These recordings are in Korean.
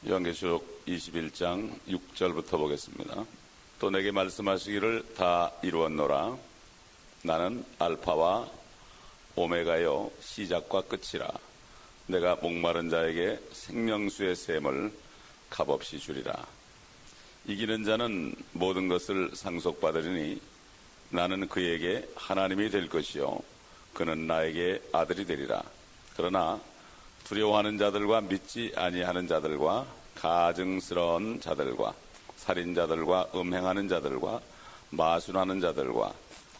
요한계시록 21장 6절부터 보겠습니다. 또 내게 말씀하시기를 다 이루었노라. 나는 알파와 오메가요 시작과 끝이라. 내가 목마른 자에게 생명수의 샘을 값없이 주리라. 이기는 자는 모든 것을 상속받으리니 나는 그에게 하나님이 될 것이요 그는 나에게 아들이 되리라. 그러나 두려워하는 자들과 믿지 아니하는 자들과 가증스러운 자들과 살인자들과 음행하는 자들과 마술하는 자들과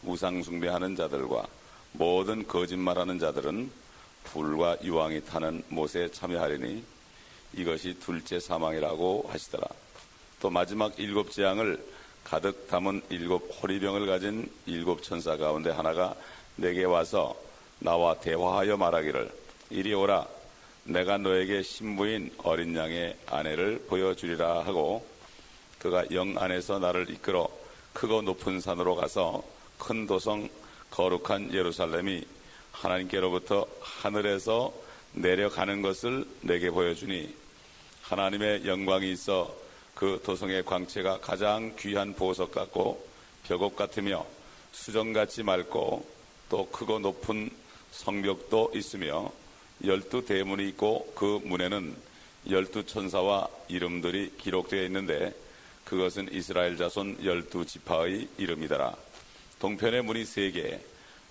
우상숭배하는 자들과 모든 거짓말하는 자들은 불과 유황이 타는 못에 참여하리니 이것이 둘째 사망이라고 하시더라. 또 마지막 일곱 재앙을 가득 담은 일곱 호리병을 가진 일곱 천사 가운데 하나가 내게 와서 나와 대화하여 말하기를 이리 오라. 내가 너에게 신부인 어린 양의 아내를 보여주리라 하고 그가 영 안에서 나를 이끌어 크고 높은 산으로 가서 큰 도성 거룩한 예루살렘이 하나님께로부터 하늘에서 내려가는 것을 내게 보여주니 하나님의 영광이 있어 그 도성의 광채가 가장 귀한 보석 같고 벽옥 같으며 수정같이 맑고 또 크고 높은 성벽도 있으며 12 대문이 있고 그 문에는 12 천사와 이름들이 기록되어 있는데 그것은 이스라엘 자손 12 지파의 이름이더라. 동편의 문이 3개,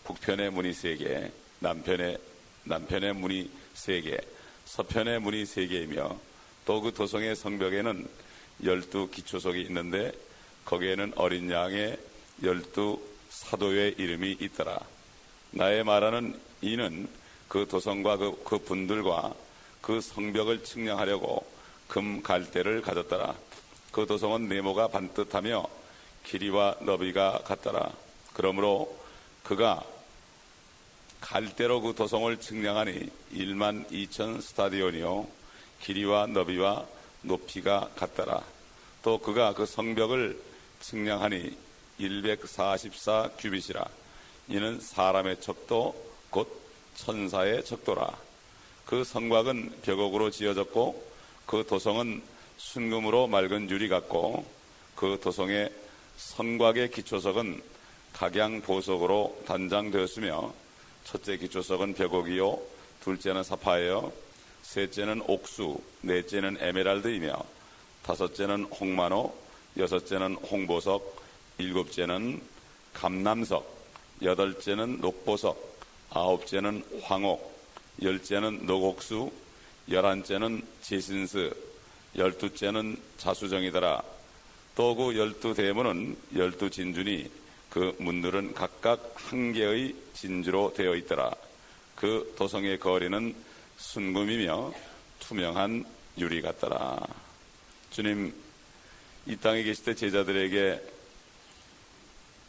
북편의 문이 3개, 남편의 문이 3개, 서편의 문이 3개이며 또 그 도성의 성벽에는 12 기초석이 있는데 거기에는 어린 양의 12 사도의 이름이 있더라. 나의 말하는 이는 그 도성과 그 분들과 그 성벽을 측량하려고 금 갈대를 가졌더라. 그 도성은 네모가 반듯하며 길이와 너비가 같더라. 그러므로 그가 갈대로 그 도성을 측량하니 1만 2천 스타디온이요 길이와 너비와 높이가 같더라. 또 그가 그 성벽을 측량하니 144 규빗이라. 이는 사람의 척도 곧 천사의 척도라. 그 성곽은 벽옥으로 지어졌고 그 도성은 순금으로 맑은 유리 같고 그 도성의 성곽의 기초석은 각양 보석으로 단장되었으며 첫째 기초석은 벽옥이요 둘째는 사파예요 셋째는 옥수 넷째는 에메랄드이며 다섯째는 홍마노 여섯째는 홍보석 일곱째는 감남석 여덟째는 녹보석 아홉째는 황옥, 10째는 녹옥수, 11째는 제신스, 12째는 자수정이더라. 또 그 12 대문은 12 진주니 그 문들은 각각 한 개의 진주로 되어 있더라. 그 도성의 거리는 순금이며 투명한 유리 같더라. 주님, 이 땅에 계실 때 제자들에게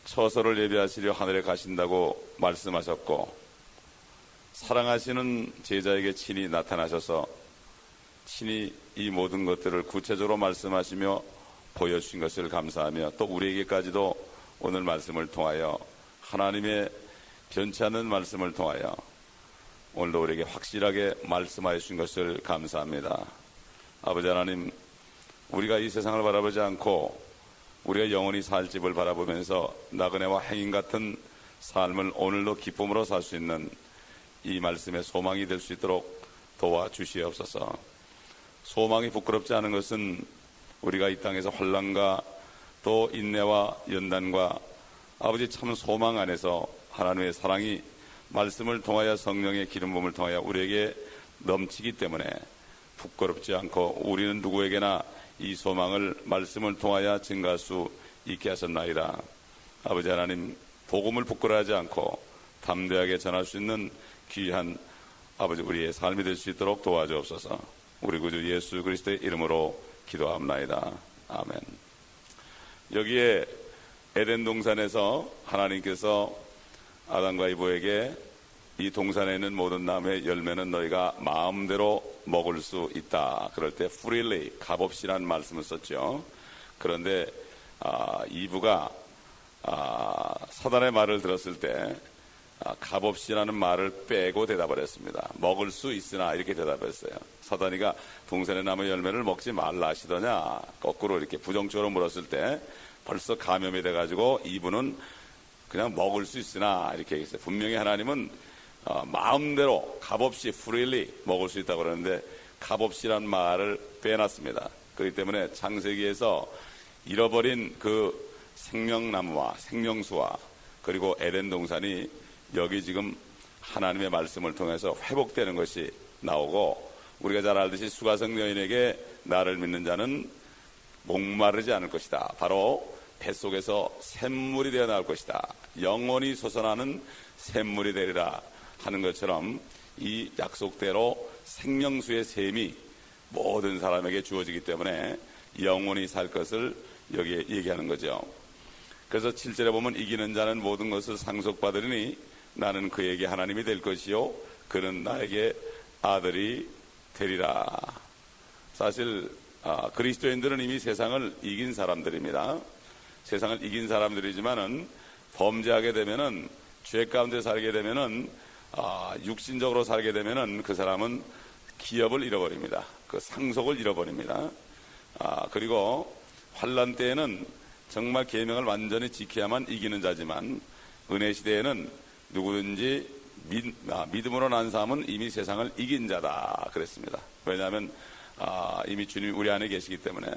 처소를 예비하시려 하늘에 가신다고 말씀하셨고 사랑하시는 제자에게 친히 나타나셔서 친히 이 모든 것들을 구체적으로 말씀하시며 보여주신 것을 감사하며 또 우리에게까지도 오늘 말씀을 통하여 하나님의 변치 않는 말씀을 통하여 오늘도 우리에게 확실하게 말씀하여 주신 것을 감사합니다. 아버지 하나님, 우리가 이 세상을 바라보지 않고 우리가 영원히 살 집을 바라보면서 나그네와 행인 같은 삶을 오늘도 기쁨으로 살 수 있는 이 말씀의 소망이 될 수 있도록 도와주시옵소서. 소망이 부끄럽지 않은 것은 우리가 이 땅에서 환난과 또 인내와 연단과 아버지 참 소망 안에서 하나님의 사랑이 말씀을 통하여 성령의 기름 부음을 통하여 우리에게 넘치기 때문에 부끄럽지 않고 우리는 누구에게나 이 소망을 말씀을 통하여 증가할 수 있게 하셨나이다. 아버지 하나님, 복음을 부끄러워하지 않고 담대하게 전할 수 있는 귀한 아버지 우리의 삶이 될 수 있도록 도와주옵소서. 우리 구주 예수 그리스도의 이름으로 기도합나이다. 아멘. 여기에 에덴 동산에서 하나님께서 아담과 이브에게 이 동산에 있는 모든 나무의 열매는 너희가 마음대로 먹을 수 있다. 그럴 때 freely, 값없이라는 말씀을 썼죠. 그런데 이브가 사단의 말을 들었을 때 값없이라는 말을 빼고 대답을 했습니다. 먹을 수 있으나 이렇게 대답했어요. 사단이가 동산의 나무 열매를 먹지 말라 하시더냐, 거꾸로 이렇게 부정적으로 물었을 때 벌써 감염이 돼가지고 이분은 그냥 먹을 수 있으나 이렇게 얘기했어요. 분명히 하나님은 마음대로 값없이 freely 먹을 수 있다고 그러는데 값없이란 말을 빼놨습니다. 그렇기 때문에 창세기에서 잃어버린 그 생명나무와 생명수와 그리고 에덴 동산이 여기 지금 하나님의 말씀을 통해서 회복되는 것이 나오고, 우리가 잘 알듯이 수가성 여인에게 나를 믿는 자는 목마르지 않을 것이다. 바로 뱃속에서 샘물이 되어 나올 것이다. 영원히 솟아나는 샘물이 되리라 하는 것처럼 이 약속대로 생명수의 샘이 모든 사람에게 주어지기 때문에 영원히 살 것을 여기에 얘기하는 거죠. 그래서 7절에 보면 이기는 자는 모든 것을 상속받으리니 나는 그에게 하나님이 될 것이요 그는 나에게 아들이 되리라. 사실 그리스도인들은 이미 세상을 이긴 사람들입니다. 세상을 이긴 사람들이지만은 범죄하게 되면은, 죄 가운데 살게 되면은, 육신적으로 살게 되면은 그 사람은 기업을 잃어버립니다. 그 상속을 잃어버립니다. 그리고 환난 때에는 정말 계명을 완전히 지켜야만 이기는 자지만, 은혜 시대에는 누구든지 믿음으로 난 사람은 이미 세상을 이긴 자다 그랬습니다. 왜냐하면 이미 주님이 우리 안에 계시기 때문에.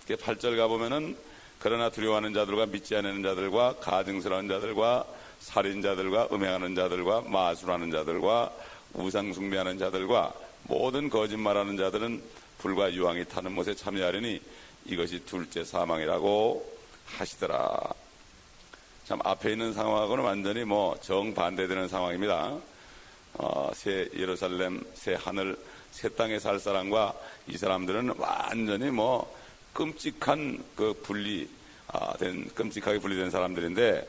8절 가보면은 그러나 두려워하는 자들과 믿지 않는 자들과 가증스러운 자들과 살인자들과 음행하는 자들과 마술하는 자들과 우상 숭배하는 자들과 모든 거짓말하는 자들은 불과 유황이 타는 못에 참여하려니 이것이 둘째 사망이라고 하시더라. 참 앞에 있는 상황하고는 완전히 정반대되는 상황입니다. 새 예루살렘, 새 하늘, 새 땅에 살 사람과 이 사람들은 완전히 끔찍한 끔찍하게 분리된 사람들인데,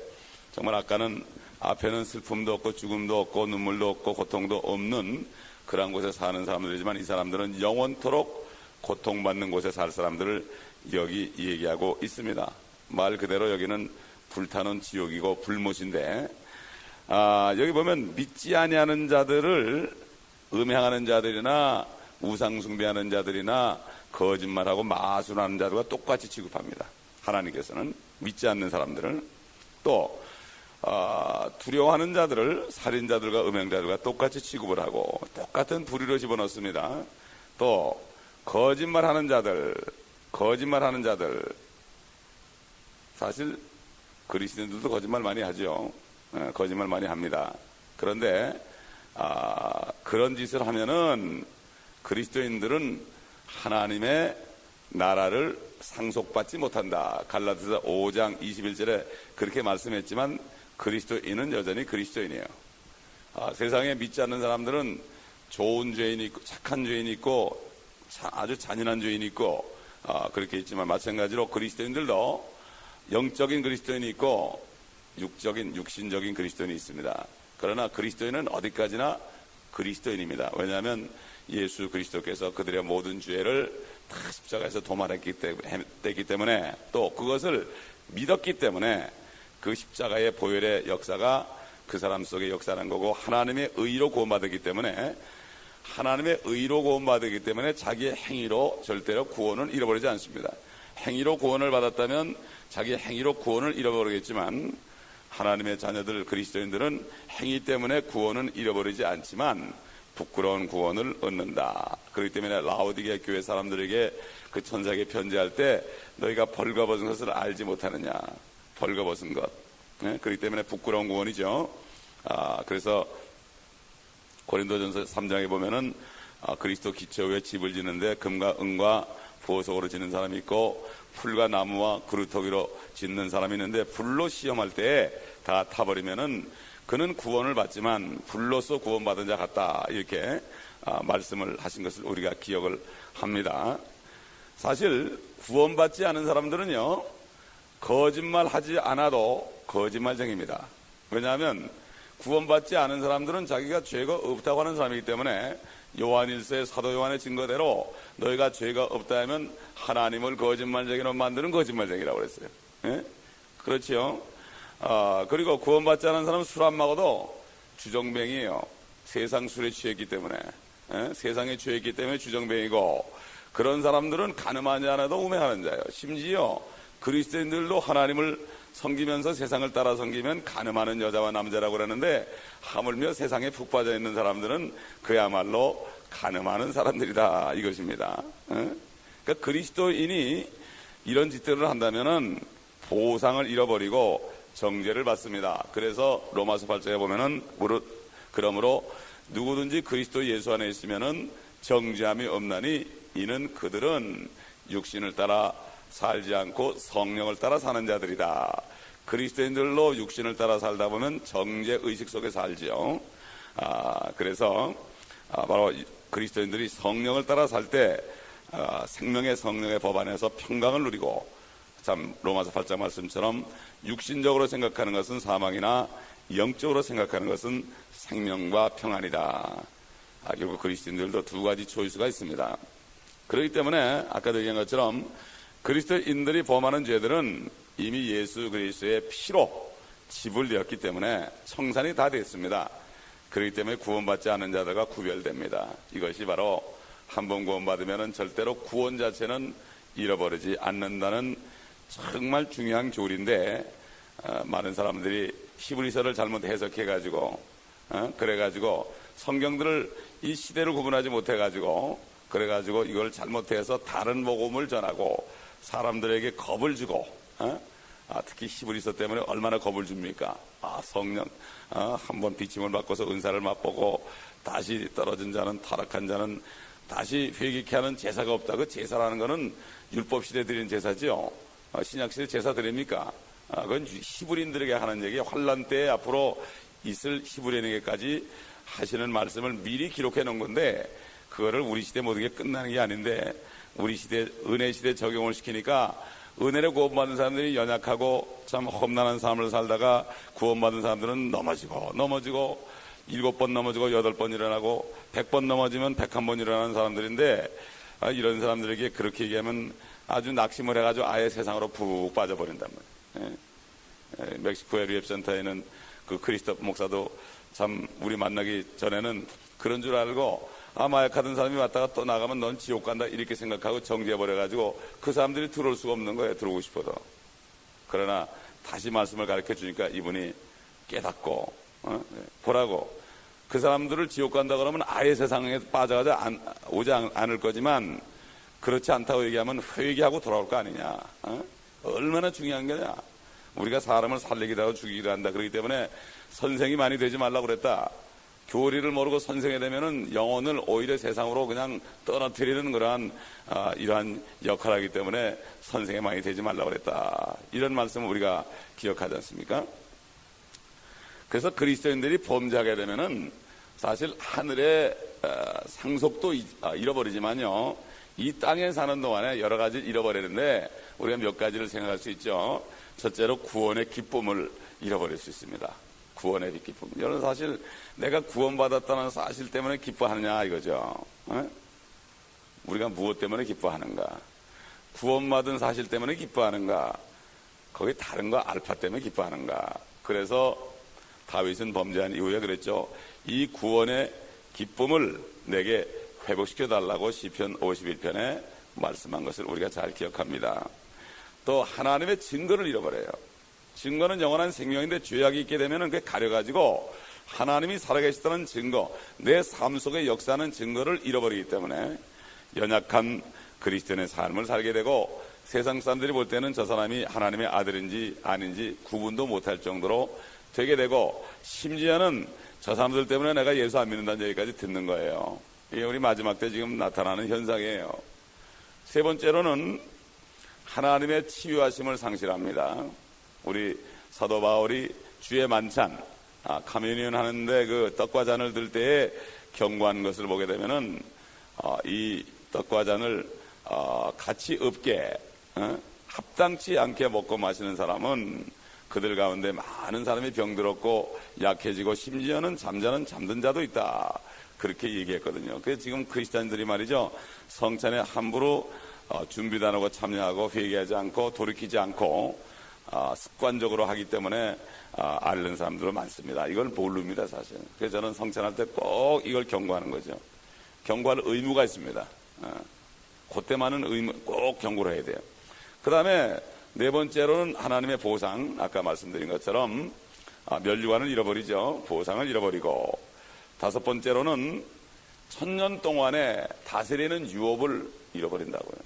정말 아까는 앞에는 슬픔도 없고 죽음도 없고 눈물도 없고 고통도 없는 그런 곳에 사는 사람들이지만, 이 사람들은 영원토록 고통받는 곳에 살 사람들을 여기 얘기하고 있습니다. 말 그대로 여기는 불타는 지옥이고 불못인데, 여기 보면 믿지 아니하는 자들을 음행하는 자들이나 우상숭배하는 자들이나 거짓말하고 마술하는 자들과 똑같이 취급합니다. 하나님께서는 믿지 않는 사람들을, 또 두려워하는 자들을 살인자들과 음행자들과 똑같이 취급을 하고 똑같은 부리로 집어넣습니다. 또 거짓말하는 자들, 사실 그리스도인들도 거짓말 많이 하죠. 거짓말 많이 합니다. 그런데 그런 짓을 하면은 그리스도인들은 하나님의 나라를 상속받지 못한다. 갈라디아서 5장 21절에 그렇게 말씀했지만 그리스도인은 여전히 그리스도인이에요. 세상에 믿지 않는 사람들은 좋은 죄인이 있고 착한 죄인이 있고 아주 잔인한 죄인이 있고 그렇게 있지만, 마찬가지로 그리스도인들도 영적인 그리스도인이 있고 육신적인 그리스도인이 있습니다. 그러나 그리스도인은 어디까지나 그리스도인입니다. 왜냐하면 예수 그리스도께서 그들의 모든 죄를 다 십자가에서 도말했기 때문에, 또 그것을 믿었기 때문에 그 십자가의 보혈의 역사가 그 사람 속에 역사하는 거고, 하나님의 의로 구원받았기 때문에 자기의 행위로 절대로 구원을 잃어버리지 않습니다. 행위로 구원을 받았다면 자기의 행위로 구원을 잃어버리겠지만, 하나님의 자녀들 그리스도인들은 행위 때문에 구원은 잃어버리지 않지만 부끄러운 구원을 얻는다. 그렇기 때문에 라오디게 교회 사람들에게 그 천사에게 편지할 때 너희가 벌거벗은 것을 알지 못하느냐. 벌거벗은 것. 그렇기 때문에 부끄러운 구원이죠. 그래서 고린도전서 3장에 보면은 그리스도 기초 위에 집을 짓는데 금과 은과 보석으로 짓는 사람이 있고 풀과 나무와 그루터기로 짓는 사람이 있는데, 불로 시험할 때 다 타버리면은 그는 구원을 받지만 불로서 구원받은 자 같다. 이렇게 말씀을 하신 것을 우리가 기억을 합니다. 사실 구원받지 않은 사람들은요, 거짓말하지 않아도 거짓말쟁이입니다. 왜냐하면 구원받지 않은 사람들은 자기가 죄가 없다고 하는 사람이기 때문에, 요한일서의 사도 요한의 증거대로 너희가 죄가 없다 하면 하나님을 거짓말쟁이로 만드는 거짓말쟁이라고 그랬어요. 예? 그렇죠. 그리고 구원받지 않은 사람은 술 안 먹어도 주정뱅이에요. 세상 술에 취했기 때문에, 세상에 취했기 때문에 주정뱅이고, 그런 사람들은 가늠하지 않아도 우매하는 자예요. 심지어 그리스도인들도 하나님을 섬기면서 세상을 따라 섬기면 가늠하는 여자와 남자라고 그러는데, 하물며 세상에 푹 빠져 있는 사람들은 그야말로 가늠하는 사람들이다, 이것입니다. 그러니까 그리스도인이 이런 짓들을 한다면은 보상을 잃어버리고 정죄를 받습니다. 그래서 로마서 8장에 보면은 그러므로 누구든지 그리스도 예수 안에 있으면은 정죄함이 없나니 이는 그들은 육신을 따라 살지 않고 성령을 따라 사는 자들이다. 그리스도인들로 육신을 따라 살다 보면 정죄 의식 속에 살지요. 그래서 바로 그리스도인들이 성령을 따라 살 때 생명의 성령의 법 안에서 평강을 누리고, 참 로마서 8장 말씀처럼 육신적으로 생각하는 것은 사망이나 영적으로 생각하는 것은 생명과 평안이다. 결국 그리스도인들도 두 가지 초이스가 있습니다. 그렇기 때문에 아까도 얘기한 것처럼 그리스도인들이 범하는 죄들은 이미 예수 그리스도의 피로 지불되었기 때문에 청산이 다 됐습니다. 그렇기 때문에 구원받지 않는 자들과 구별됩니다. 이것이 바로 한 번 구원받으면 절대로 구원 자체는 잃어버리지 않는다는 정말 중요한 교리인데, 많은 사람들이 히브리서를 잘못 해석해가지고, 그래가지고 성경들을 이 시대를 구분하지 못해가지고, 그래가지고 이걸 잘못해서 다른 복음을 전하고 사람들에게 겁을 주고, 특히 히브리서 때문에 얼마나 겁을 줍니까? 성령 한번 비침을 받고서 은사를 맛보고 다시 떨어진 자는, 타락한 자는 다시 회개케 하는 제사가 없다. 그 제사라는 거는 율법 시대 드린 제사지요. 신약 시대 제사 드립니까? 그건 히브리인들에게 하는 얘기, 환란 때에 앞으로 있을 히브리인에게까지 하시는 말씀을 미리 기록해 놓은 건데, 그거를 우리 시대 모든 게 끝나는 게 아닌데, 우리 시대 은혜 시대 적용을 시키니까 은혜를 구원받은 사람들이 연약하고 참 험난한 삶을 살다가 구원받은 사람들은 넘어지고 7번 넘어지고 8번 일어나고 100번 넘어지면 101번 일어나는 사람들인데, 이런 사람들에게 그렇게 얘기하면 아주 낙심을 해가지고 아예 세상으로 푹 빠져버린단 말이에요. 멕시코의 리앱센터에는 그 크리스토프 목사도 참 우리 만나기 전에는 그런 줄 알고, 마약하던 사람이 왔다가 또 나가면 넌 지옥 간다 이렇게 생각하고 정지해버려가지고 그 사람들이 들어올 수가 없는 거예요. 들어오고 싶어도. 그러나 다시 말씀을 가르쳐 주니까 이분이 깨닫고 보라고, 그 사람들을 지옥 간다 그러면 아예 세상에 빠져가지고 오지 않을 거지만, 그렇지 않다고 얘기하면 회개하고 돌아올 거 아니냐. 얼마나 중요한 거냐. 우리가 사람을 살리기도 하고 죽이기도 한다. 그렇기 때문에 선생이 많이 되지 말라고 그랬다. 교리를 모르고 선생이 되면은 영혼을 오히려 세상으로 그냥 떨어뜨리는 그러한 이러한 역할을 하기 때문에 선생이 많이 되지 말라고 그랬다. 이런 말씀을 우리가 기억하지 않습니까? 그래서 그리스도인들이 범죄하게 되면은 사실 하늘의 상속도 잃어버리지만요, 이 땅에 사는 동안에 여러 가지를 잃어버리는데 우리가 몇 가지를 생각할 수 있죠. 첫째로 구원의 기쁨을 잃어버릴 수 있습니다. 구원의 기쁨. 여러분, 사실 내가 구원받았다는 사실 때문에 기뻐하느냐 이거죠. 우리가 무엇 때문에 기뻐하는가? 구원받은 사실 때문에 기뻐하는가? 거기 다른 거 알파 때문에 기뻐하는가? 그래서 다윗은 범죄한 이후에 그랬죠. 이 구원의 기쁨을 내게 회복시켜 달라고 시편 51편에 말씀한 것을 우리가 잘 기억합니다. 또 하나님의 증거를 잃어버려요. 증거는 영원한 생명인데 죄악이 있게 되면 그게 가려가지고 하나님이 살아계시다는 증거, 내 삶 속에 역사하는 증거를 잃어버리기 때문에 연약한 그리스도인의 삶을 살게 되고, 세상 사람들이 볼 때는 저 사람이 하나님의 아들인지 아닌지 구분도 못할 정도로 되게 되고, 심지어는 저 사람들 때문에 내가 예수 안 믿는다는 얘기까지 듣는 거예요. 이게 우리 마지막 때 지금 나타나는 현상이에요. 세 번째로는 하나님의 치유하심을 상실합니다. 우리 사도 바울이 주의 만찬, 커뮤니언 하는데 그 떡과 잔을 들 때에 경고한 것을 보게 되면은, 이 떡과 잔을 같이 없게, 합당치 않게 먹고 마시는 사람은 그들 가운데 많은 사람이 병들었고 약해지고 심지어는 잠든 자도 있다. 그렇게 얘기했거든요. 그래서 지금 크리스찬들이 말이죠, 성찬에 함부로 준비도 안 하고 참여하고 회개하지 않고 돌이키지 않고 습관적으로 하기 때문에 앓는 사람들은 많습니다. 이걸 모릅니다, 사실. 그래서 저는 성찬할 때 꼭 이걸 경고하는 거죠. 경고할 의무가 있습니다. 그때만은 꼭 경고를 해야 돼요. 그 다음에 네 번째로는 하나님의 보상, 아까 말씀드린 것처럼 면류관을 잃어버리죠. 보상을 잃어버리고, 다섯 번째로는 1000년 동안에 다스리는 유업을 잃어버린다고요.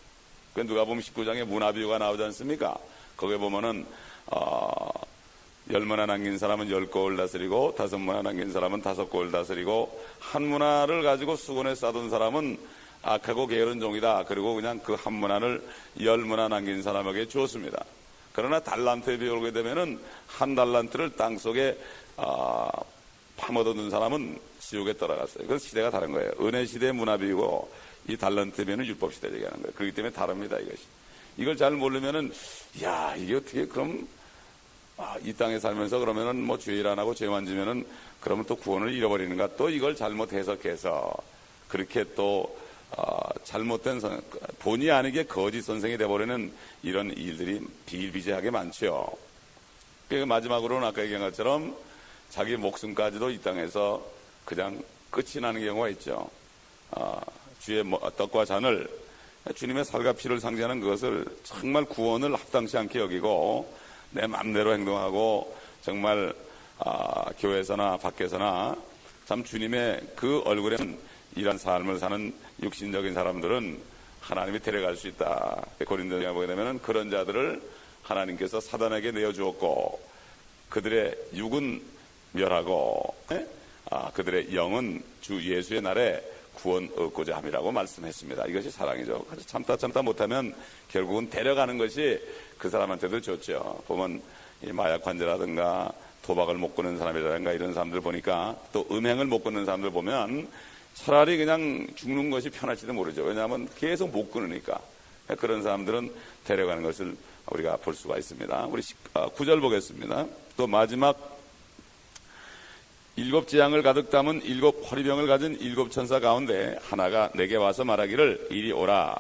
그 누가복음 19장에 문화비유가 나오지 않습니까? 거기에 보면은 10문화 남긴 사람은 10고을 다스리고 5문화 남긴 사람은 5고을 다스리고, 한 문화를 가지고 수건에 싸둔 사람은 악하고 게으른 종이다. 그리고 그냥 그 한 문화를 10문화 남긴 사람에게 주었습니다. 그러나 달란트에 비유하게 되면은 한 달란트를 땅속에 파묻어둔 사람은 지옥에 떨어갔어요. 그래서 시대가 다른 거예요. 은혜 시대의 문화 비유고 이 달란트 비유는 율법 시대 얘기하는 거예요. 그렇기 때문에 다릅니다, 이것이. 이걸 잘 모르면은 이게 어떻게 그럼 이 땅에 살면서 그러면은 뭐 죄 일 안 하고 죄만 지면은 그러면 또 구원을 잃어버리는가, 또 이걸 잘못 해석해서 그렇게 또 잘못된 본의 아니게 거짓 선생이 돼버리는 이런 일들이 비일비재하게 많죠. 그 마지막으로는 아까 얘기한 것처럼 자기 목숨까지도 이 땅에서 그냥 끝이 나는 경우가 있죠. 주의 떡과 잔을, 주님의 살과 피를 상징하는 그것을 정말 구원을 합당치 않게 여기고 내 마음대로 행동하고 정말 교회에서나 밖에서나 참 주님의 그 얼굴에는 이런 삶을 사는 육신적인 사람들은 하나님이 데려갈 수 있다. 고린도전에 보게 되면 그런 자들을 하나님께서 사단에게 내어주었고 그들의 육은 멸하고 그들의 영은 주 예수의 날에 구원 얻고자 함이라고 말씀했습니다. 이것이 사랑이죠. 참다 못하면 결국은 데려가는 것이 그 사람한테도 좋죠. 보면 이 마약 환자라든가 도박을 못 끊는 사람이라든가 이런 사람들 보니까, 또 음행을 못 끊는 사람들 보면 차라리 그냥 죽는 것이 편할지도 모르죠. 왜냐하면 계속 못 끊으니까. 그런 사람들은 데려가는 것을 우리가 볼 수가 있습니다. 우리 9절 보겠습니다. 또 마지막 7 재앙을 가득 담은 7 화리병을 가진 7 천사 가운데 하나가 내게 와서 말하기를 이리 오라,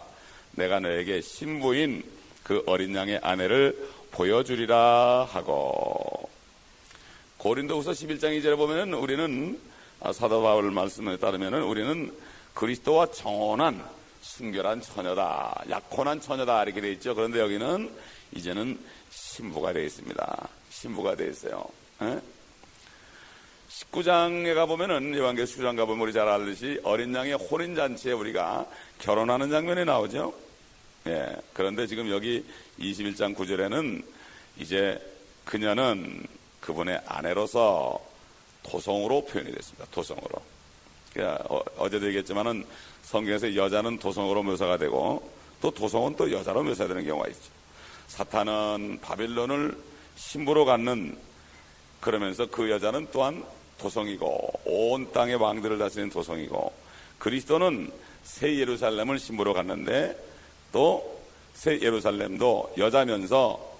내가 너에게 신부인 그 어린 양의 아내를 보여주리라 하고. 고린도후서 11장 2절에 보면은 우리는 사도 바울 말씀에 따르면은 우리는 그리스도와 정혼한 순결한 처녀다, 약혼한 처녀다 이렇게 되어 있죠. 그런데 여기는 이제는 신부가 되어 있습니다. 신부가 되어 있어요. 19장에 가보면은, 요한계시록 19장 가보면 우리 잘 알듯이 어린 양의 혼인잔치에 우리가 결혼하는 장면이 나오죠. 그런데 지금 여기 21장 9절에는 이제 그녀는 그분의 아내로서 도성으로 표현이 됐습니다. 도성으로. 그러니까 어제도 얘기했지만은 성경에서 여자는 도성으로 묘사가 되고 또 도성은 또 여자로 묘사되는 경우가 있죠. 사탄은 바빌론을 신부로 갖는, 그러면서 그 여자는 또한 도성이고 온 땅의 왕들을 다스리는 도성이고, 그리스도는 새 예루살렘을 신부로 갖는데 또 새 예루살렘도 여자면서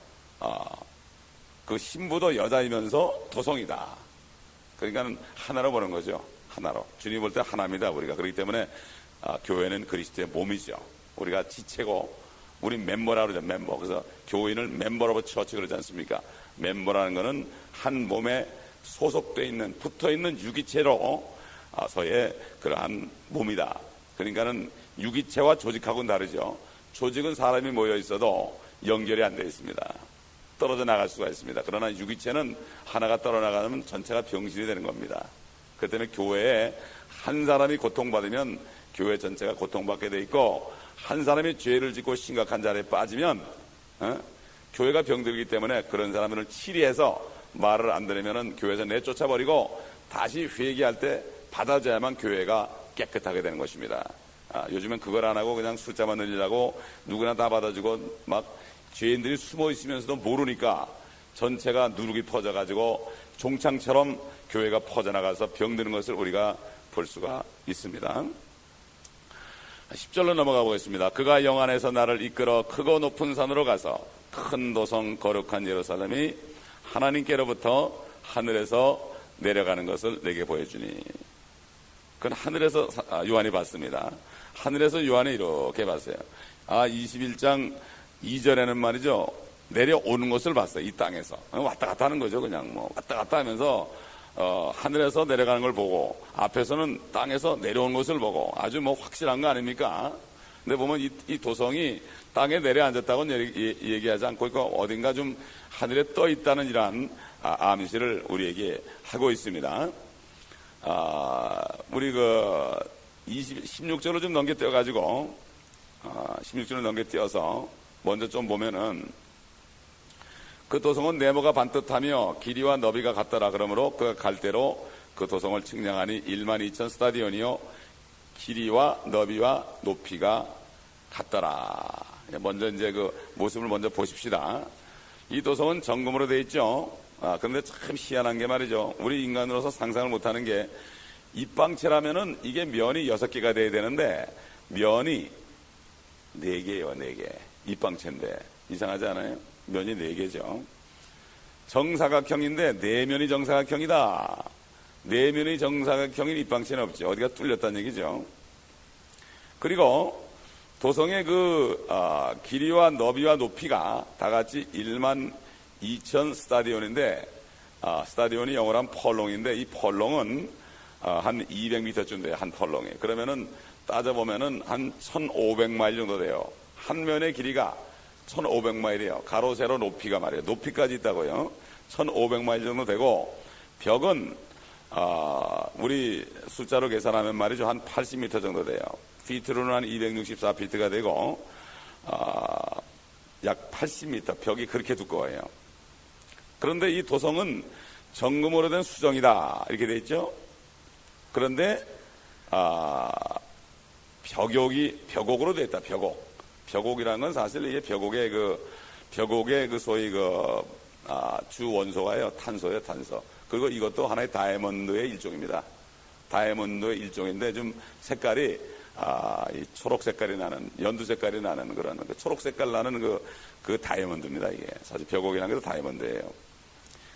그 신부도 여자이면서 도성이다. 그러니까 하나로 보는 거죠. 하나로. 주님 볼 때 하나입니다, 우리가. 그렇기 때문에 교회는 그리스도의 몸이죠. 우리가 지체고 우리 멤버라고 그러죠. 멤버. 그래서 교인을 멤버 오브 처치 그러지 않습니까? 멤버라는 거는 한 몸에 소속되어 있는, 붙어 있는 유기체로서의 그러한 몸이다. 그러니까는 유기체와 조직하고는 다르죠. 조직은 사람이 모여 있어도 연결이 안 되어 있습니다. 떨어져 나갈 수가 있습니다. 그러나 유기체는 하나가 떨어나가면 전체가 병실이 되는 겁니다. 그렇기 때문에 교회에 한 사람이 고통받으면 교회 전체가 고통받게 돼 있고, 한 사람이 죄를 짓고 심각한 자리에 빠지면 교회가 병들기 때문에 그런 사람들을 치리해서 말을 안 들으면 교회에서 내쫓아버리고 다시 회개할 때 받아줘야만 교회가 깨끗하게 되는 것입니다. 요즘엔 그걸 안 하고 그냥 숫자만 늘리려고 누구나 다 받아주고 막 죄인들이 숨어 있으면서도 모르니까 전체가 누룩이 퍼져가지고 종창처럼 교회가 퍼져나가서 병드는 것을 우리가 볼 수가 있습니다. 10절로 넘어가 보겠습니다. 그가 영 안에서 나를 이끌어 크고 높은 산으로 가서 큰 도성 거룩한 예루살렘이 하나님께로부터 하늘에서 내려가는 것을 내게 보여주니. 그건 하늘에서 요한이 봤습니다. 하늘에서 요한이 이렇게 봤어요. 21장 2절에는 말이죠, 내려오는 것을 봤어요. 이 땅에서 왔다 갔다 하는 거죠. 그냥 뭐 왔다 갔다 하면서 하늘에서 내려가는 걸 보고 앞에서는 땅에서 내려오는 것을 보고 아주 뭐 확실한 거 아닙니까? 근데 보면 이 도성이 땅에 내려앉았다고는 얘기하지 않고 어딘가 좀 하늘에 떠 있다는 이러한 암시를 우리에게 하고 있습니다. 우리 16절로 좀 넘겨 띄어가지고 16절로 넘겨 띄어서 먼저 좀 보면은 그 도성은 네모가 반듯하며 길이와 너비가 같더라. 그러므로 그가 갈 대로 그 도성을 측량하니 12,000 스타디온이요 길이와 너비와 높이가 같더라. 먼저 이제 그 모습을 먼저 보십시다. 이 도성은 정금으로 되어 있죠. 그런데 참 희한한 게 말이죠. 우리 인간으로서 상상을 못하는 게 입방체라면은 이게 면이 6개가 돼야 되는데 면이 4개예요. 4개. 입방체인데 이상하지 않아요? 면이 4개죠. 정사각형인데 4면이 정사각형이다. 4면이 정사각형인 입방체는 없지. 어디가 뚫렸다는 얘기죠. 그리고 도성의 길이와 너비와 높이가 다 같이 12,000 스타디온인데 스타디온이 영어로 하면 펄롱인데 이 펄롱은 한 200m쯤 돼요. 한 펄롱이. 그러면은 따져보면은 한 1,500마일 정도 돼요. 한 면의 길이가 1,500마일이에요. 가로 세로 높이가 말이에요. 높이까지 있다고요. 1,500마일 정도 되고 벽은 우리 숫자로 계산하면 말이죠. 한 80m 정도 돼요. 피트로는 한 264피트가 되고 약 80m 벽이 그렇게 두꺼워요. 그런데 이 도성은 정금으로 된 수정이다 이렇게 돼 있죠. 그런데 벽옥으로 돼 있다. 벽옥이라는 건 사실 이게 벽옥의 소위 주 원소가요 탄소예요. 탄소. 그리고 이것도 하나의 다이아몬드의 일종입니다. 다이아몬드의 일종인데 좀 색깔이 이 초록 색깔이 나는 연두 색깔이 나는 그런 초록 색깔 나는 그 다이아몬드입니다. 이게 사실 벽옥이라는 게 다이아몬드예요.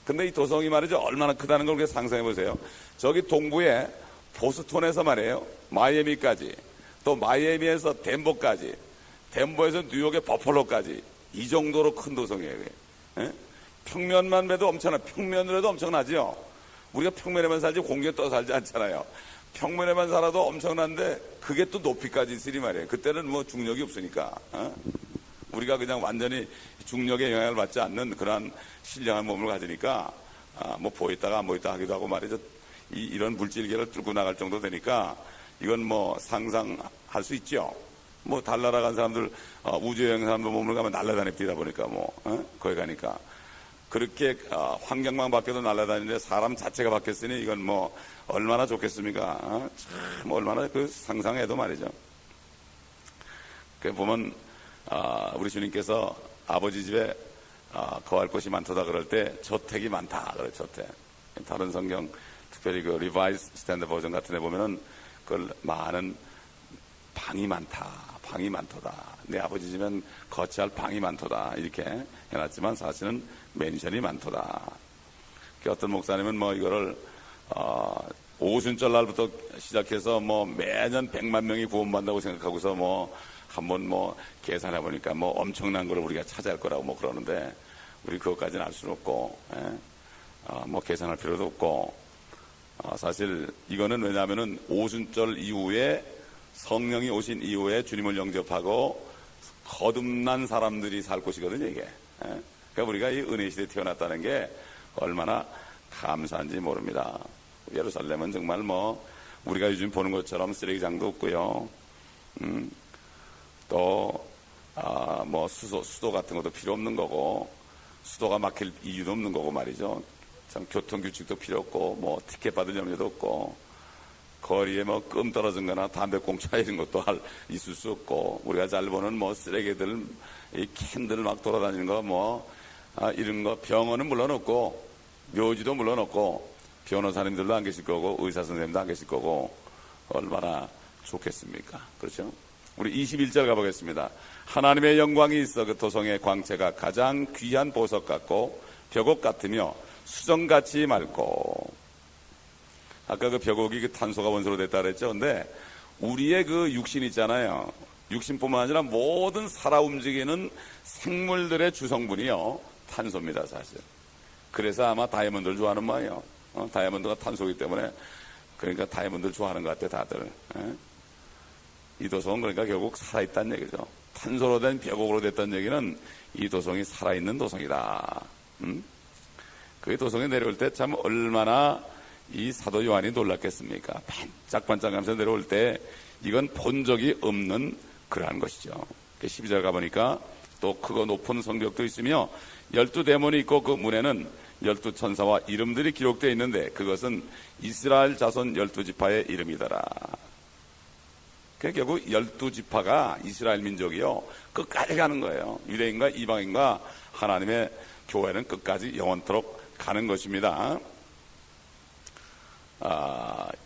근데 이 도성이 말이죠 얼마나 크다는 걸 상상해 보세요. 저기 동부에 보스톤에서 말이에요 마이애미까지 또 마이애미에서 덴버까지 덴버에서 뉴욕의 버펄로까지 이 정도로 큰 도성이에요. 예? 평면만 해도 평면으로 해도 엄청나죠. 우리가 평면에만 살지 공중에 떠 살지 않잖아요. 평면에만 살아도 엄청난데 그게 또 높이까지 있으리 말이에요. 그때는 뭐 중력이 없으니까 우리가 그냥 완전히 중력의 영향을 받지 않는 그러한 신령한 몸을 가지니까 뭐 보였다가 안 보였다 하기도 하고 말이죠. 이런 물질계를 뚫고 나갈 정도 되니까 이건 뭐 상상할 수 있죠. 뭐 달나라 간 사람들 우주여행 사람들 몸을 가면 날아다니 뛰다 보니까 거기 가니까 그렇게 환경만 바뀌어도 날아다니는데 사람 자체가 바뀌었으니 이건 뭐 얼마나 좋겠습니까? 참 얼마나 상상해도 말이죠. 그 보면 우리 주님께서 아버지 집에 거할 곳이 많도다 그럴 때 저택이 많다 그래. 저택. 다른 성경 특별히 리바이스 스탠드 버전 같은 데 보면은 많은 방이 많도다. 내 아버지 집엔 거치할 방이 많도다. 이렇게 해놨지만 사실은 맨션이 많도다. 어떤 목사님은 이거를 오순절 날부터 시작해서 매년 100만 명이 구원받는다고 생각하고서 한번 계산해 보니까 엄청난 걸 우리가 차지할 거라고 그러는데 우리 그것까지는 알 수는 없고 계산할 필요도 없고 사실 이거는 왜냐하면은 오순절 이후에 성령이 오신 이후에 주님을 영접하고 거듭난 사람들이 살 곳이거든요, 이게. 그러니까 우리가 이 은혜 시대에 태어났다는 게 얼마나 감사한지 모릅니다. 예루살렘은 정말 우리가 요즘 보는 것처럼 쓰레기장도 없고요. 또 수도 같은 것도 필요 없는 거고 수도가 막힐 이유도 없는 거고 말이죠. 참 교통규칙도 필요 없고 티켓 받을 염려도 없고 거리에 끔 떨어진 거나 담배꽁초 이런 것도 있을 수 없고 우리가 잘 보는 쓰레기들 이 캔들 막 돌아다니는 거 이런 거 병원은 물론 없고 묘지도 물론 없고 변호사님들도 안 계실 거고 의사 선생님도 안 계실 거고 얼마나 좋겠습니까? 그렇죠? 우리 21절 가보겠습니다. 하나님의 영광이 있어 그 도성의 광채가 가장 귀한 보석 같고 벽옥 같으며 수정같이 맑고 아까 그 벽옥이 탄소가 원소로 됐다 그랬죠. 근데 우리의 그 육신 있잖아요. 육신뿐만 아니라 모든 살아 움직이는 생물들의 주성분이요, 탄소입니다, 사실. 그래서 아마 다이아몬드를 좋아하는 모양이에요. 다이아몬드가 탄소이기 때문에, 그러니까 다이아몬드를 좋아하는 것 같아, 다들. 이 도성은 그러니까 결국 살아있다는 얘기죠. 탄소로 된 벼곡으로 됐다는 얘기는 이 도성이 살아있는 도성이다. 그 도성에 내려올 때 참 얼마나 이 사도 요한이 놀랐겠습니까? 반짝반짝하면서 내려올 때 이건 본 적이 없는 그러한 것이죠. 12절 가보니까 또 크고 높은 성벽도 있으며 12대문이 있고 그 문에는 12천사와 이름들이 기록되어 있는데 그것은 이스라엘 자손 12지파의 이름이더라. 결국 12지파가 이스라엘 민족이요, 끝까지 가는 거예요. 유대인과 이방인과 하나님의 교회는 끝까지 영원토록 가는 것입니다.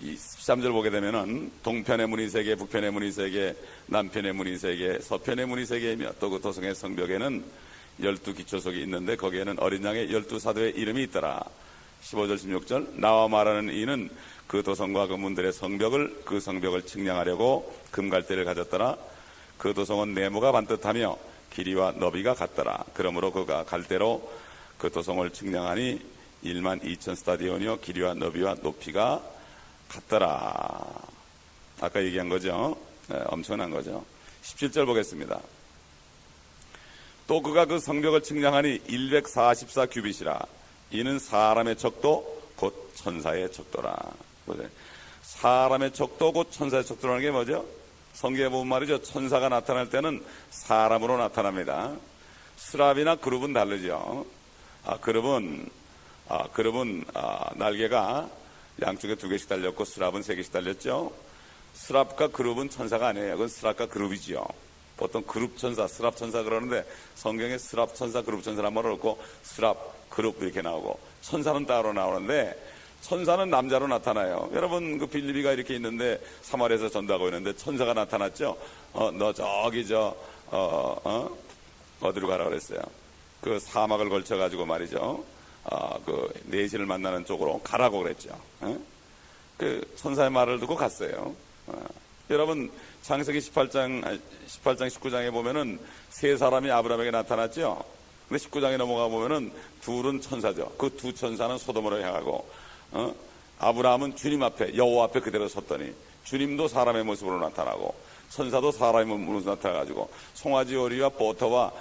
이 13절 보게 되면은 동편의 문이 3개, 북편의 문이 3개, 남편의 문이 3개, 서편의 문이 3개이며 또 그 도성의 성벽에는 12기초석이 있는데 거기에는 어린 양의 12사도의 이름이 있더라. 15절 16절 나와 말하는 이는 그 도성과 그 문들의 성벽을, 그 성벽을 측량하려고 금갈대를 가졌더라. 그 도성은 네모가 반듯하며 길이와 너비가 같더라. 그러므로 그가 갈대로 그 도성을 측량하니 1만 2천 스타디온이요 길이와 너비와 높이가 같더라. 아까 얘기한 거죠. 엄청난 거죠. 17절 보겠습니다. 또 그가 그 성벽을 측량하니 144 규빗이라. 이는 사람의 척도 곧 천사의 척도라. 사람의 척도 곧 천사의 척도라는 게 뭐죠? 성경에 보면 말이죠, 천사가 나타날 때는 사람으로 나타납니다. 스랍이나 그룹은 다르죠. 그룹은 날개가 양쪽에 2개씩 달렸고 스랍은 3개씩 달렸죠. 스랍과 그룹은 천사가 아니에요. 그건 스랍과 그룹이지요. 보통 그룹 천사, 스랍 천사 그러는데 성경에 스랍 천사, 그룹 천사란 말을 넣고 스랍, 그룹 이렇게 나오고 천사는 따로 나오는데 천사는 남자로 나타나요. 여러분 그 빌립이가 이렇게 있는데 사마리아에서 전도하고 있는데 천사가 나타났죠. 너 저기 어디로 가라 그랬어요. 그 사막을 걸쳐 가지고 말이죠. 그 내신을 만나는 쪽으로 가라고 그랬죠. 그 천사의 말을 듣고 갔어요. 여러분 창세기 18장 19장에 보면은 3사람이 아브라함에게 나타났죠. 근데 19장에 넘어가 보면은 둘은 천사죠. 그 2 천사는 소돔으로 향하고 아브라함은 주님 앞에 여호와 앞에 그대로 섰더니 주님도 사람의 모습으로 나타나고 천사도 사람의 모습으로 나타나가지고 송아지 오리와 버터와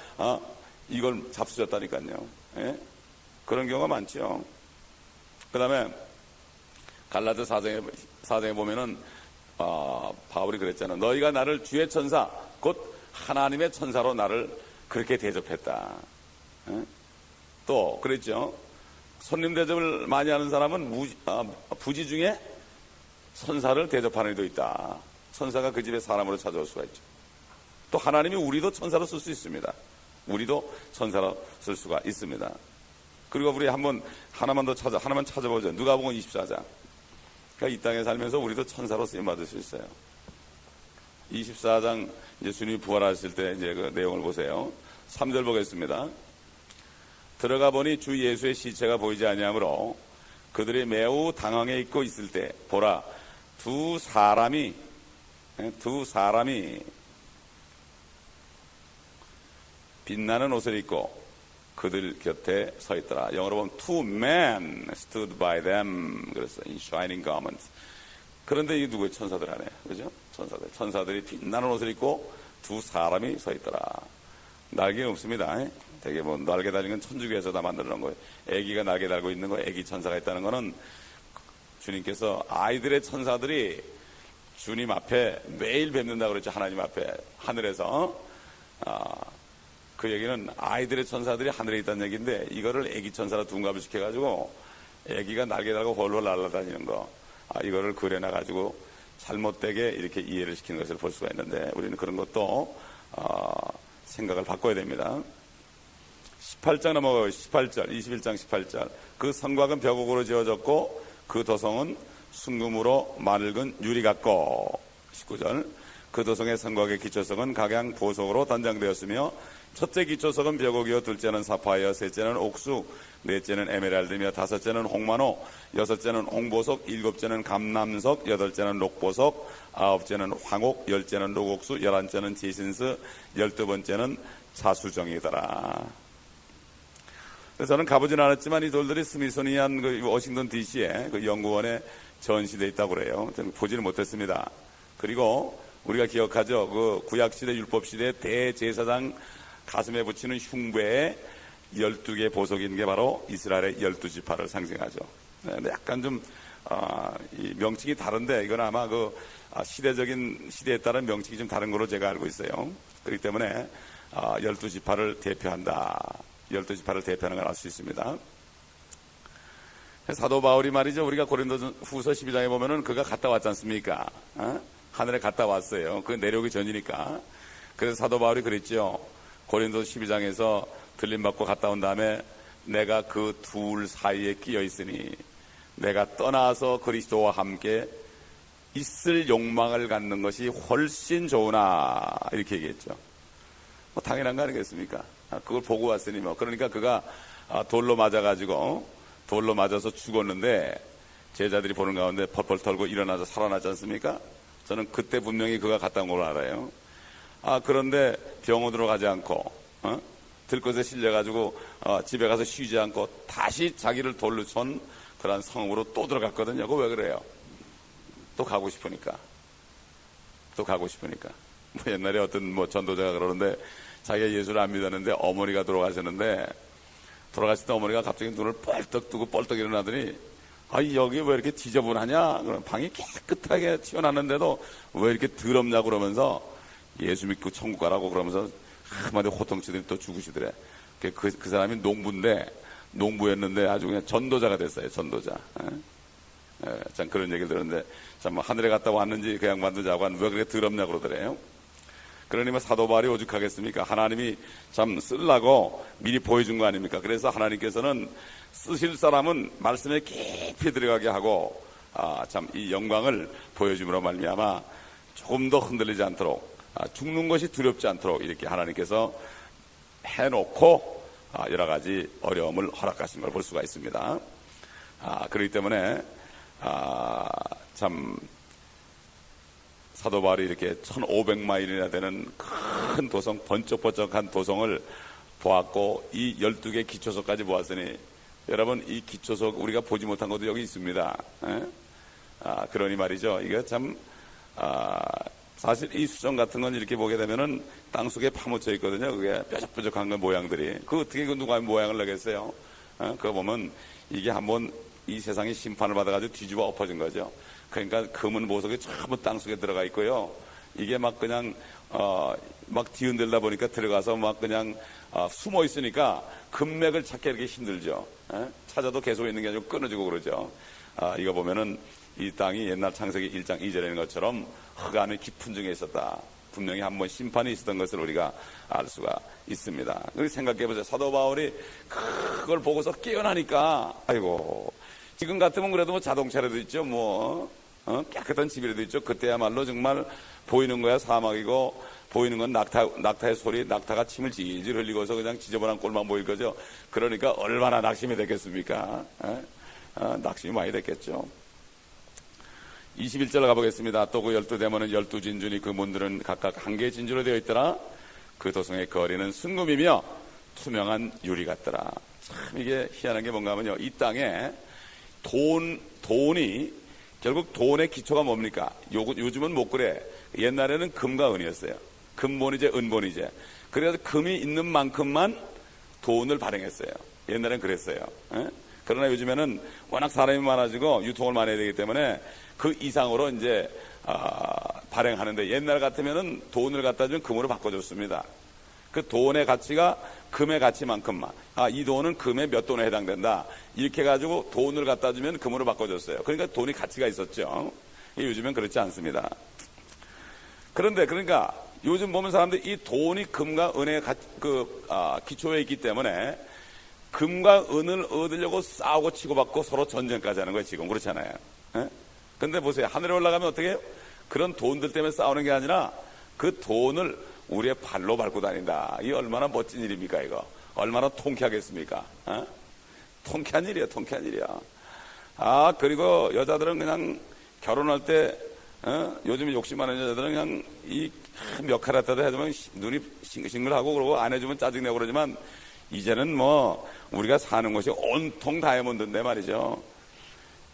이걸 잡수셨다니까요. 예? 그런 경우가 많죠. 그 다음에 갈라디 4장에 보면은 바울이 그랬잖아. 너희가 나를 주의 천사 곧 하나님의 천사로 나를 그렇게 대접했다. 예? 또 그랬죠. 손님 대접을 많이 하는 사람은 부지 중에 천사를 대접하는 이도 있다. 천사가 그 집에 사람으로 찾아올 수가 있죠. 또 하나님이 우리도 천사로 쓸 수 있습니다. 우리도 천사로 쓸 수가 있습니다. 그리고 우리 하나만 찾아보죠. 누가복음 24장. 그러니까 이 땅에 살면서 우리도 천사로 쓰임 받을 수 있어요. 24장 이제 주님이 부활하실 때 이제 그 내용을 보세요. 3절 보겠습니다. 들어가 보니 주 예수의 시체가 보이지 아니하므로 그들이 매우 당황해 있고 있을 때 보라 두 사람이 빛나는 옷을 입고 그들 곁에 서 있더라. 영어로 보면 two men stood by them. 그래서 in shining garments. 그런데 이게 누구예요? 천사들 아니에요. 그죠? 천사들이 빛나는 옷을 입고 두 사람이 서 있더라. 날개는 없습니다. 되게 날개 달린 건 천주교에서 다 만들어 놓은 거예요. 아기가 날개 달고 있는 거, 아기 천사가 있다는 거는 주님께서 아이들의 천사들이 주님 앞에 매일 뵙는다고 그랬죠. 하나님 앞에 하늘에서. 그 얘기는 아이들의 천사들이 하늘에 있다는 얘기인데 이거를 아기 천사로 둔갑을 시켜가지고 아기가 날개 달고 홀로 날아다니는 거, 이거를 그려놔가지고 잘못되게 이렇게 이해를 시키는 것을 볼 수가 있는데 우리는 그런 것도 생각을 바꿔야 됩니다. 18장 넘어가요. 18절, 21장 18절. 그 성곽은 벼곡으로 지어졌고 그 도성은 순금으로 맑은 유리 같고 19절. 그 도성의 성곽의 기초성은 각양 보석으로 단장되었으며 첫째 기초석은 벽옥이요, 둘째는 사파이어, 셋째는 옥수, 넷째는 에메랄드며, 다섯째는 홍만호, 여섯째는 홍보석, 일곱째는 감남석, 여덟째는 녹보석, 아홉째는 황옥, 열째는 녹옥수, 열한째는 제신스, 12번째는 자수정이더라. 그래서 저는 가보진 않았지만 이 돌들이 스미소니안 그 워싱턴 DC에 그 연구원에 전시되어 있다고 그래요. 저는 보지는 못했습니다. 그리고 우리가 기억하죠. 그 구약시대 율법시대 대제사장 가슴에 붙이는 흉배에 12개 보석이 있는 게 바로 이스라엘의 12지파를 상징하죠. 근데 약간 좀, 이 명칭이 다른데 이건 아마 시대적인 시대에 따른 명칭이 좀 다른 걸로 제가 알고 있어요. 그렇기 때문에, 12지파를 대표한다. 12지파를 대표하는 걸 알 수 있습니다. 사도 바울이 말이죠. 우리가 고린도전서 12장에 보면은 그가 갔다 왔지 않습니까? 하늘에 갔다 왔어요. 그 내려오기 전이니까. 그래서 사도 바울이 그랬죠. 고린도서 12장에서 들림받고 갔다 온 다음에 내가 그 둘 사이에 끼어 있으니 내가 떠나서 그리스도와 함께 있을 욕망을 갖는 것이 훨씬 좋으나 이렇게 얘기했죠. 뭐 당연한 거 아니겠습니까? 그걸 보고 왔으니 뭐. 그러니까 그가 돌로 맞아서 죽었는데 제자들이 보는 가운데 펄펄 털고 일어나서 살아나지 않습니까? 저는 그때 분명히 그가 갔다 온 걸로 알아요. 그런데 병원으로 가지 않고 들것에 실려가지고 집에 가서 쉬지 않고 다시 자기를 돌로 친 그런 성읍으로 또 들어갔거든요. 그거 왜 그래요? 또 가고 싶으니까. 뭐 옛날에 어떤 전도자가 그러는데 자기가 예수를 안 믿었는데 어머니가 돌아가셨을 때 어머니가 갑자기 눈을 뻘떡 뜨고 뻘떡 일어나더니 여기 왜 이렇게 지저분하냐? 그럼 방이 깨끗하게 튀어났는데도 왜 이렇게 더럽냐고 그러면서 예수 믿고 천국 가라고 그러면서 한마디 호통치더니 또 죽으시더래. 그 사람이 농부였는데 아주 그냥 전도자가 됐어요. 전도자. 참 그런 얘기를 들었는데 참 하늘에 갔다 왔는지 그 양반도 자고 왜 그렇게 더럽냐고 그러더래요. 그러니 뭐 사도 바울이 오죽하겠습니까? 하나님이 참 쓰려고 미리 보여준 거 아닙니까? 그래서 하나님께서는 쓰실 사람은 말씀에 깊이 들어가게 하고 참 이 영광을 보여줌으로 말미암아 조금 더 흔들리지 않도록 죽는 것이 두렵지 않도록 이렇게 하나님께서 해놓고 여러 가지 어려움을 허락하신 걸 볼 수가 있습니다. 그렇기 때문에 참 사도 바울이 이렇게 1500마일이나 되는 큰 도성, 번쩍번쩍한 도성을 보았고 이 12개 기초석까지 보았으니 여러분 이 기초석 우리가 보지 못한 것도 여기 있습니다. 그러니 말이죠. 이게 참 사실 이 수정 같은 건 이렇게 보게 되면은 땅속에 파묻혀 있거든요. 그게 뾰족뾰족한 건 모양들이. 어떻게 누가 모양을 내겠어요? 그거 보면 이게 한번 이 세상에 심판을 받아가지고 뒤집어 엎어진 거죠. 그러니까 금은 보석이 전부 땅속에 들어가 있고요. 이게 막 그냥 막 뒤흔들다 보니까 들어가서 막 그냥 숨어 있으니까 금맥을 찾기 이렇게 힘들죠. 찾아도 계속 있는 게 아니고 끊어지고 그러죠. 이거 보면은 이 땅이 옛날 창세기 1장 2절에 있는 것처럼 흑암의 깊은 중에 있었다. 분명히 한번 심판이 있었던 것을 우리가 알 수가 있습니다. 그리고 생각해보세요. 사도 바울이 그걸 보고서 깨어나니까 아이고 지금 같으면 그래도 뭐 자동차라도 있죠. 깨끗한 집이라도 있죠. 그때야말로 정말 보이는 거야 사막이고 보이는 건 낙타의 소리, 낙타가 침을 질질 흘리고서 그냥 지저분한 꼴만 보일 거죠. 그러니까 얼마나 낙심이 됐겠습니까? 낙심이 많이 됐겠죠. 21절 가보겠습니다. 또 그 12대문은 12진주니 그 문들은 각각 한 개의 진주로 되어 있더라. 그 도성의 거리는 순금이며 투명한 유리 같더라. 참 이게 희한한 게 뭔가 하면요. 이 땅에 돈이 결국 돈의 기초가 뭡니까? 요즘은 못 그래. 옛날에는 금과 은이었어요. 금본이제 은본이제. 그래서 금이 있는 만큼만 돈을 발행했어요. 옛날엔 그랬어요. 그러나 요즘에는 워낙 사람이 많아지고 유통을 많이 해야 되기 때문에 그 이상으로 이제 발행하는데 옛날 같으면은 돈을 갖다 주면 금으로 바꿔줬습니다. 그 돈의 가치가 금의 가치만큼만 이 돈은 금의 몇 돈에 해당된다 이렇게 해가지고 돈을 갖다 주면 금으로 바꿔줬어요. 그러니까 돈이 가치가 있었죠. 요즘엔 그렇지 않습니다. 그런데 그러니까 요즘 보면 사람들이 이 돈이 금과 은의 기초에 있기 때문에 금과 은을 얻으려고 싸우고 치고받고 서로 전쟁까지 하는 거예요. 지금 그렇잖아요. 근데 보세요. 하늘에 올라가면 어떻게 해요? 그런 돈들 때문에 싸우는 게 아니라 그 돈을 우리의 발로 밟고 다닌다. 이 얼마나 멋진 일입니까, 이거? 얼마나 통쾌하겠습니까? 통쾌한 일이야, 통쾌한 일이야. 그리고 여자들은 그냥 결혼할 때, 요즘 욕심 많은 여자들은 그냥 몇 카라트도 해주면 눈이 싱글싱글하고 그러고 안 해주면 짜증내고 그러지만 이제는 뭐 우리가 사는 것이 온통 다이아몬드인데 말이죠.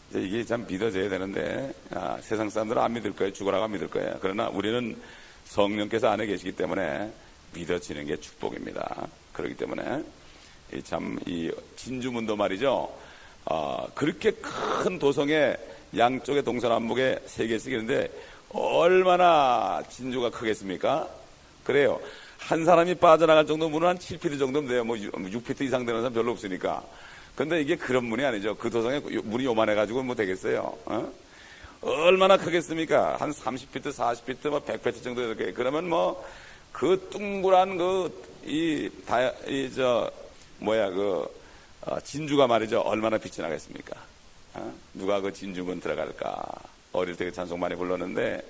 이제 이게 참 믿어져야 되는데, 세상 사람들은 안 믿을 거예요. 죽어라고 안 믿을 거예요. 그러나 우리는 성령께서 안에 계시기 때문에 믿어지는 게 축복입니다. 그렇기 때문에 참 이 진주문도 말이죠. 그렇게 큰 도성에 양쪽에 동서남북에 3개씩 있는데 얼마나 진주가 크겠습니까? 그래요. 한 사람이 빠져나갈 정도 문은 한 7피트 정도면 돼요. 뭐 6피트 이상 되는 사람 별로 없으니까. 근데 이게 그런 문이 아니죠. 그 도성에 문이 요만해가지고 뭐 되겠어요? 얼마나 크겠습니까? 한 30피트, 40피트, 뭐 100피트 정도 이렇게. 그러면 뭐 그 둥그란 진주가 말이죠. 얼마나 빛이 나겠습니까? 누가 그 진주문 들어갈까? 어릴 때 찬송 많이 불렀는데,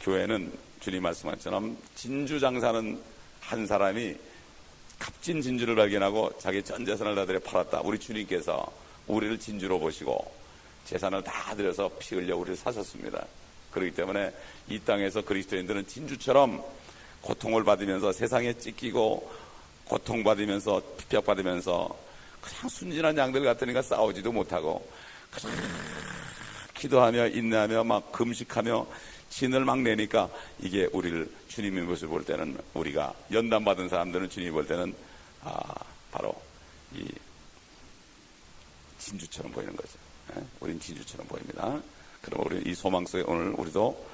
교회는 주님 말씀한 것처럼 진주 장사는 한 사람이 값진 진주를 발견하고 자기 전 재산을 다 들여 팔았다. 우리 주님께서 우리를 진주로 보시고 재산을 다 들여서 피 흘려 우리를 사셨습니다. 그렇기 때문에 이 땅에서 그리스도인들은 진주처럼 고통을 받으면서 세상에 찢기고 고통받으면서 핍박받으면서 그냥 순진한 양들 같으니까 싸우지도 못하고 그냥 기도하며 인내하며 막 금식하며 진을 막 내니까 이게 우리를 주님의 모습을 볼 때는, 우리가 연단받은 사람들은 주님이 볼 때는 바로 이 진주처럼 보이는 거죠. 우린 진주처럼 보입니다. 그럼 우리 이 소망 속에 오늘 우리도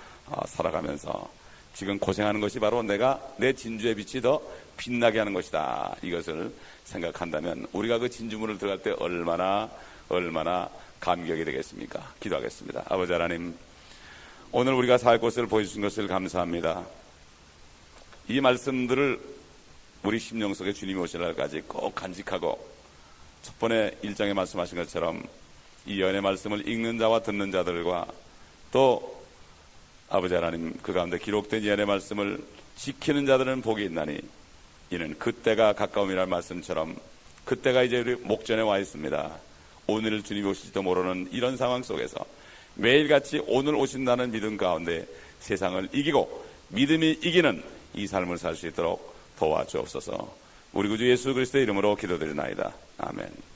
살아가면서 지금 고생하는 것이 바로 내가 내 진주의 빛이 더 빛나게 하는 것이다. 이것을 생각한다면 우리가 그 진주문을 들어갈 때 얼마나 감격이 되겠습니까? 기도하겠습니다. 아버지 하나님, 오늘 우리가 살 곳을 보여주신 것을 감사합니다. 이 말씀들을 우리 심령 속에 주님이 오실 날까지 꼭 간직하고, 첫 번에 1장에 말씀하신 것처럼 이 연의 말씀을 읽는 자와 듣는 자들과 또 아버지 하나님, 그 가운데 기록된 연의 말씀을 지키는 자들은 복이 있나니 이는 그때가 가까움이라는 말씀처럼 그때가 이제 우리 목전에 와 있습니다. 오늘 주님이 오실지도 모르는 이런 상황 속에서 매일같이 오늘 오신다는 믿음 가운데 세상을 이기고 믿음이 이기는 이 삶을 살 수 있도록 도와주옵소서. 우리 구주 예수 그리스도의 이름으로 기도드리나이다. 아멘.